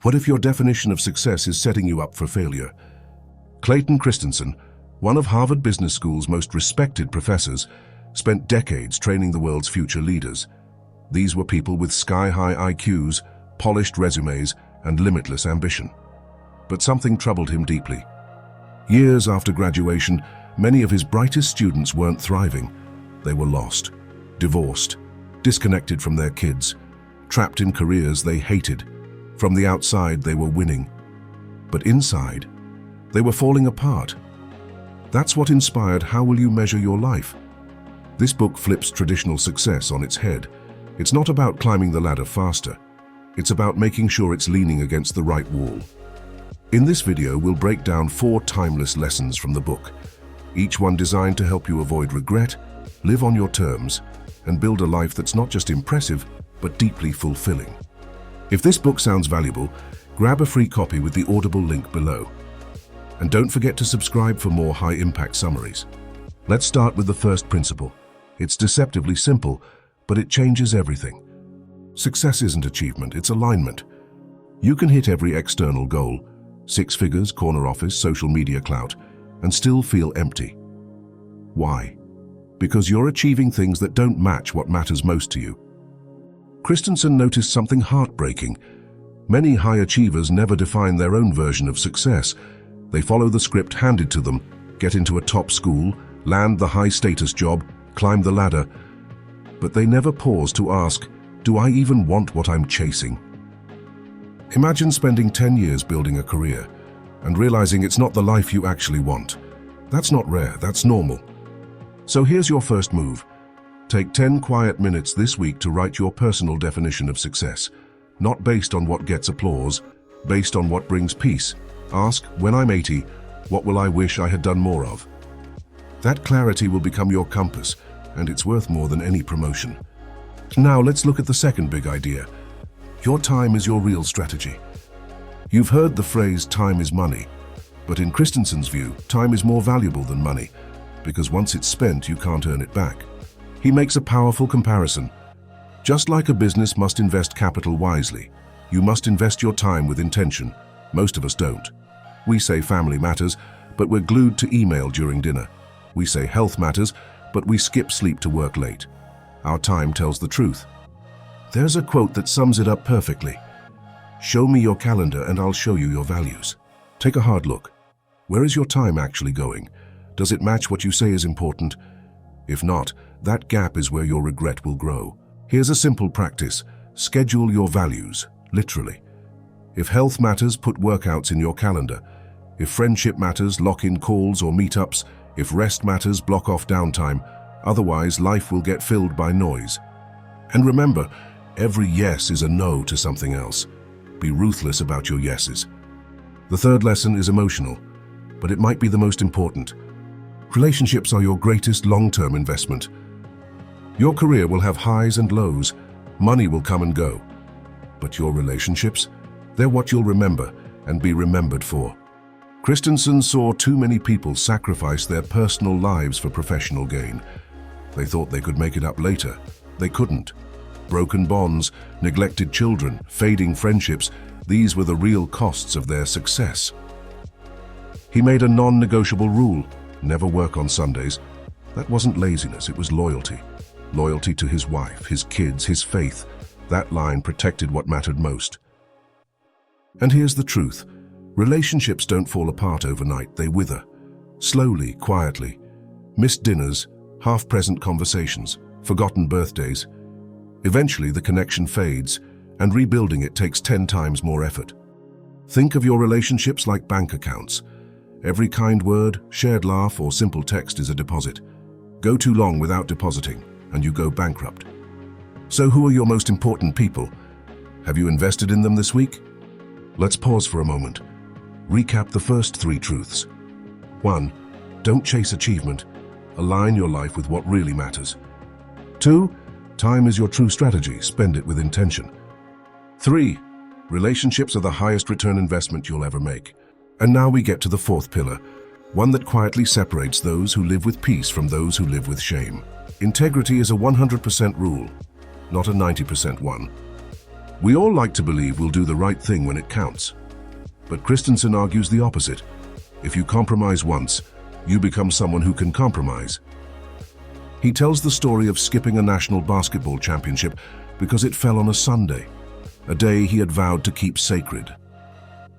What if your definition of success is setting you up for failure? Clayton Christensen, one of Harvard Business School's most respected professors, spent decades training the world's future leaders. These were people with sky-high IQs, polished resumes, and limitless ambition. But something troubled him deeply. Years after graduation, many of his brightest students weren't thriving. They were lost, divorced, disconnected from their kids, trapped in careers they hated. From the outside, they were winning. But inside, they were falling apart. That's what inspired How Will You Measure Your Life? This book flips traditional success on its head. It's not about climbing the ladder faster. It's about making sure it's leaning against the right wall. In this video, we'll break down 4 timeless lessons from the book, each one designed to help you avoid regret, live on your terms, and build a life that's not just impressive, but deeply fulfilling. If this book sounds valuable, grab a free copy with the Audible link below. And don't forget to subscribe for more high-impact summaries. Let's start with the first principle. It's deceptively simple, but it changes everything. Success isn't achievement, it's alignment. You can hit every external goal, 6 figures, corner office, social media clout, and still feel empty. Why? Because you're achieving things that don't match what matters most to you. Christensen noticed something heartbreaking. Many high achievers never define their own version of success. They follow the script handed to them, get into a top school, land the high-status job, climb the ladder. But they never pause to ask, do I even want what I'm chasing? Imagine spending 10 years building a career and realizing it's not the life you actually want. That's not rare, that's normal. So here's your first move. Take 10 quiet minutes this week to write your personal definition of success, not based on what gets applause, based on what brings peace. Ask, when I'm 80, what will I wish I had done more of? That clarity will become your compass, and it's worth more than any promotion. Now let's look at the second big idea. Your time is your real strategy. You've heard the phrase, time is money, but in Christensen's view, time is more valuable than money, because once it's spent, you can't earn it back. He makes a powerful comparison. Just like a business must invest capital wisely, you must invest your time with intention. Most of us don't. We say family matters, but we're glued to email during dinner. We say health matters, but we skip sleep to work late. Our time tells the truth. There's a quote that sums it up perfectly. Show me your calendar and I'll show you your values. Take a hard look. Where is your time actually going? Does it match what you say is important? If not, that gap is where your regret will grow. Here's a simple practice. Schedule your values, literally. If health matters, put workouts in your calendar. If friendship matters, lock in calls or meetups. If rest matters, block off downtime. Otherwise, life will get filled by noise. And remember, every yes is a no to something else. Be ruthless about your yeses. The third lesson is emotional, but it might be the most important. Relationships are your greatest long-term investment. Your career will have highs and lows. Money will come and go. But your relationships, they're what you'll remember and be remembered for. Christensen saw too many people sacrifice their personal lives for professional gain. They thought they could make it up later. They couldn't. Broken bonds, neglected children, fading friendships, these were the real costs of their success. He made a non-negotiable rule: never work on Sundays. That wasn't laziness, it was loyalty. Loyalty to his wife, his kids, his faith. That line protected what mattered most. And here's the truth. Relationships don't fall apart overnight, they wither. Slowly, quietly. Missed dinners, half-present conversations, forgotten birthdays. Eventually the connection fades, and rebuilding it takes 10 times more effort. Think of your relationships like bank accounts. Every kind word, shared laugh, or simple text is a deposit. Go too long without depositing, and you go bankrupt. So who are your most important people? Have you invested in them this week? Let's pause for a moment. Recap the first 3 truths. 1. Don't chase achievement. Align your life with what really matters. 2. Time is your true strategy. Spend it with intention. 3. Relationships are the highest return investment you'll ever make. And now we get to the 4th pillar, one that quietly separates those who live with peace from those who live with shame. Integrity is a 100% rule, not a 90% one. We all like to believe we'll do the right thing when it counts. But Christensen argues the opposite. If you compromise once, you become someone who can compromise. He tells the story of skipping a national basketball championship because it fell on a Sunday, a day he had vowed to keep sacred.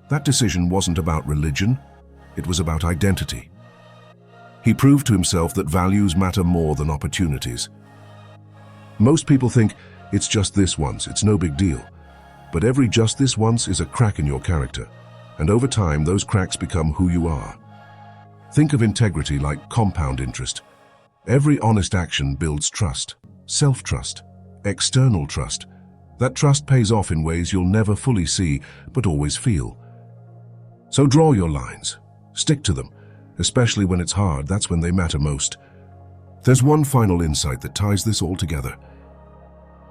That decision wasn't about religion, it was about identity. He proved to himself that values matter more than opportunities. Most people think, it's just this once, it's no big deal. But every just this once is a crack in your character, and over time those cracks become who you are. Think of integrity like compound interest. Every honest action builds trust, self-trust, external trust. That trust pays off in ways you'll never fully see, but always feel. So draw your lines, stick to them, especially when it's hard. That's when they matter most. There's one final insight that ties this all together.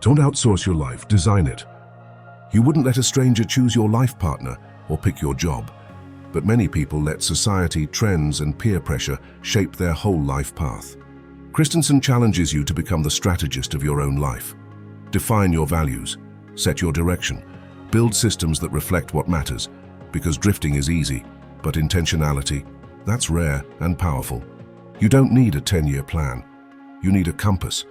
Don't outsource your life, design it. You wouldn't let a stranger choose your life partner or pick your job, but many people let society, trends, and peer pressure shape their whole life path. Christensen challenges you to become the strategist of your own life. Define your values, set your direction, build systems that reflect what matters, because drifting is easy, but intentionality, that's rare and powerful. You don't need a 10-year plan. You need a compass,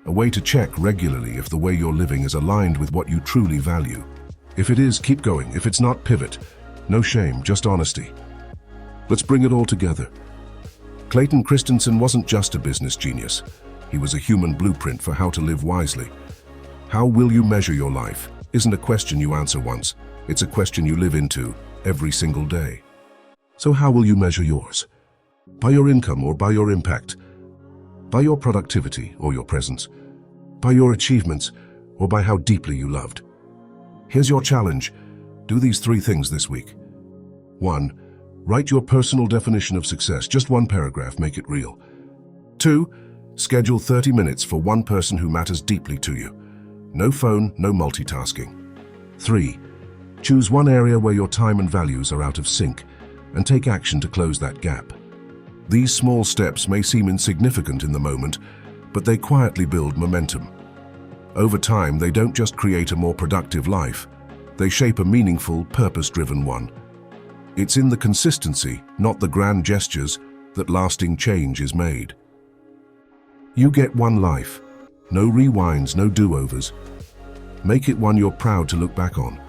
a way to check regularly if the way you're living is aligned with what you truly value. If it is, keep going. If it's not, pivot. No shame, just honesty. Let's bring it all together. Clayton Christensen wasn't just a business genius. He was a human blueprint for how to live wisely. How will you measure your life isn't a question you answer once. It's a question you live into every single day. So how will you measure yours? By your income or by your impact? By your productivity or your presence? By your achievements or by how deeply you loved? Here's your challenge. Do these 3 things this week. 1. Write your personal definition of success. Just one paragraph, make it real. 2. Schedule 30 minutes for one person who matters deeply to you. No phone, no multitasking. 3. Choose one area where your time and values are out of sync and take action to close that gap. These small steps may seem insignificant in the moment, but they quietly build momentum. Over time, they don't just create a more productive life, they shape a meaningful, purpose-driven one. It's in the consistency, not the grand gestures, that lasting change is made. You get one life. No rewinds, no do-overs. Make it one you're proud to look back on.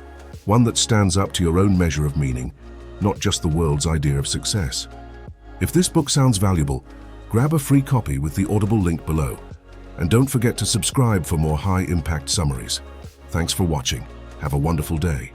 One that stands up to your own measure of meaning, not just the world's idea of success. If this book sounds valuable, grab a free copy with the Audible link below. And don't forget to subscribe for more high-impact summaries. Thanks for watching. Have a wonderful day.